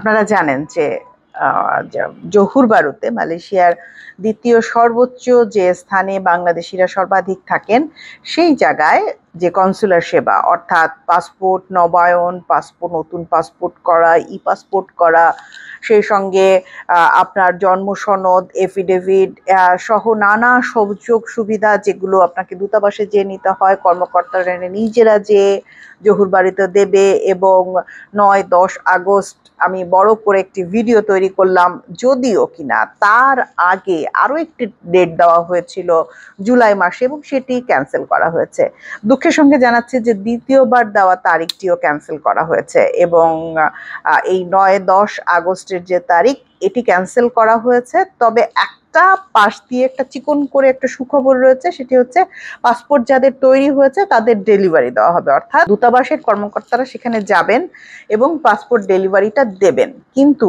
আপনারা জানেন যে জহুর বারুতে মালয়েশিয়ার দ্বিতীয় সর্বোচ্চ যে স্থানে বাংলাদেশিরা সর্বাধিক থাকেন সেই জায়গায় যে কনসুলার সেবা অর্থাৎ পাসপোর্ট নবায়ন, পাসপোর্ট নতুন পাসপোর্ট করা, ই পাসপোর্ট করা, সেই সঙ্গে আপনার জন্ম সনদ, এফিডেভিট সহ নানা সুযোগ সুবিধা যেগুলো আপনাকে দূতাবাসে যেয়ে নিতে হয়, কর্মকর্তারা নিজেরা যে জহুর বাড়িতে দেবে। এবং ৯-১০ আগস্ট আমি বড় করে একটি ভিডিও তৈরি করলাম, যদিও কিনা তার আগে আরো একটি ডেট দেওয়া হয়েছিল জুলাই মাসে এবং সেটি ক্যান্সেল করা হয়েছে। দুঃখের সঙ্গে জানাচ্ছি যে দ্বিতীয়বার দেওয়া তারিখটিও ক্যান্সেল করা হয়েছে এবং এই ৯-১০ আগস্টের যে তারিখ এটি ক্যান্সেল করা হয়েছে। তবে একটা পাশ দিয়ে একটা চিকন করে একটা সুখবর রয়েছে, সেটি হচ্ছে পাসপোর্ট যাদের তৈরি হয়েছে তাদের ডেলিভারি দেওয়া হবে, অর্থাৎ দূতাবাসের কর্মকর্তারা সেখানে যাবেন এবং পাসপোর্ট ডেলিভারিটা দেবেন। কিন্তু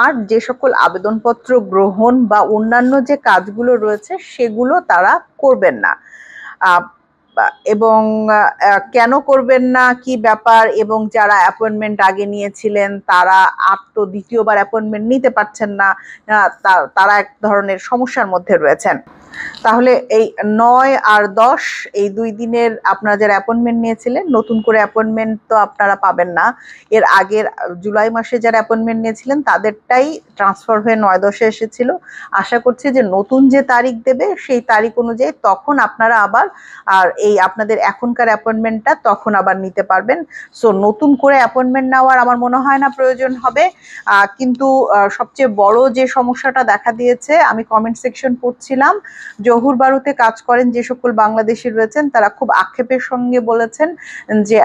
আর যে সকল আবেদনপত্র গ্রহণ বা অন্যান্য যে কাজগুলো রয়েছে সেগুলো তারা করবেন না। এবং কেন করবেন না, কি ব্যাপার, এবং যারা অ্যাপয়েন্টমেন্ট আগে নিয়েছিলেন তারা আর তো দ্বিতীয়বার অ্যাপয়েন্টমেন্ট নিতে পারছেন না, তারা এক ধরনের সমস্যার মধ্যে রয়েছেন। তাহলে এই ৯ আর ১০ এই ২ দিনের আপনারা যারা অ্যাপয়েন্টমেন্ট নিয়েছিলেন, নতুন করে অ্যাপয়েন্টমেন্ট তো আপনারা পাবেন না। এর আগের জুলাই মাসে যারা অ্যাপয়েন্টমেন্ট নিয়েছিলেন তাদেরটাই ট্রান্সফার হয়ে ৯-১০-এ এসেছিল। আশা করছি যে নতুন যে তারিখ দেবে সেই তারিখ অনুযায়ী তখন আপনারা আবার আর এই আপনাদের এখনকার অ্যাপয়েন্টমেন্টটা তখন আবার নিতে পারবেন। সো নতুন করে অ্যাপয়েন্টমেন্ট নেওয়ার আমার মনে হয় না প্রয়োজন হবে। কিন্তু সবচেয়ে বড় যে সমস্যাটা দেখা দিয়েছে, আমি কমেন্ট সেকশন পড়ছিলাম, জহুর বারুতে কাজ করেন যে সকল বাংলাদেশি রয়েছেন তারা খুব আক্ষেপের সঙ্গে বলেছেন যে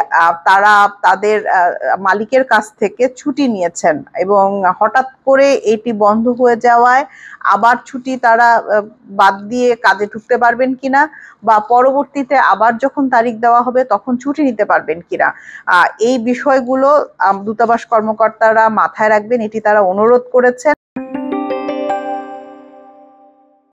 তারা তাদের মালিকের কাছ থেকে ছুটি নিয়েছেন এবং হঠাৎ করে এটি বন্ধ হয়ে যাওয়ায় আবার ছুটি তারা বাদ দিয়ে কাজে ঢুকতে পারবেন কিনা, বা পরবর্তীতে আবার যখন তারিখ দেওয়া হবে তখন ছুটি নিতে পারবেন কিনা, এই বিষয়গুলো দূতাবাস কর্মকর্তারা মাথায় রাখবেন, এটি তারা অনুরোধ করেছেন।